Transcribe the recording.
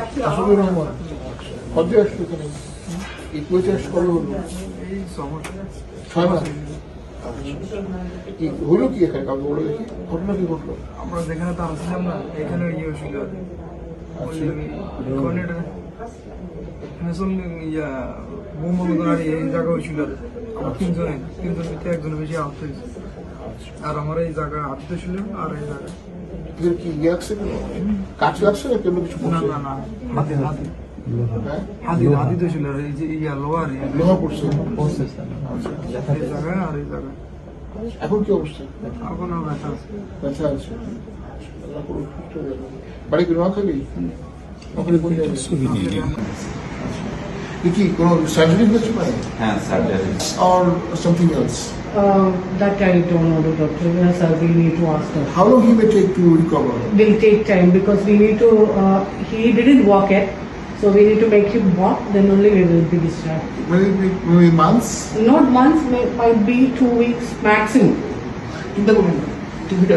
আশিকুর রহমান কবে আসলো এখানে? ইকুয়ে চাষ কবে হলো? এই 6 মাস। কি হলো কি এখানে? কাউকে বলে দেখি ঘটনা কি ঘটলো? আমরা যেখানে তো আসছিলাম না, এখানে ইয়ে হয়েছিল বোমা মতন আর এই জায়গা হয়েছিল। আমার তিনজন ভিতরে একজনের বেশি আহত হয়েছে। আর আমার এই জায়গা আহত ছিল আর এই জায়গা এদের কি ইয়ে লাগছে কেন? কাজ লাগছে না কেন কিছু না করছে? না না হাতে হাতে হ্যাঁ হাতি তো ছিল আর এই যে ইয়া লোহার লোহা পড়ছে। এই জায়গা আর এই জায়গা এখন কি অবস্থা? এখন আর ব্যথা আছে। ব্যথা আছে। আল্লাহ করুক সুস্থ হয়ে যাবে। বাড়ি কি নোয়াখালী? ওখানে কোন জায়গায়? কি কোনো সার্জারি হয়েছে মানে? হ্যাঁ surgery or something else? That I don't know, the doctor. Yes, we need to ask her. How long he may take to recover? Will take time because we need to. He didn't walk yet, so we need to make him walk. Then only we will be discharged. Will it be maybe months? Not months, might be 2 weeks maximum. চিন্তা করুন টিভিটা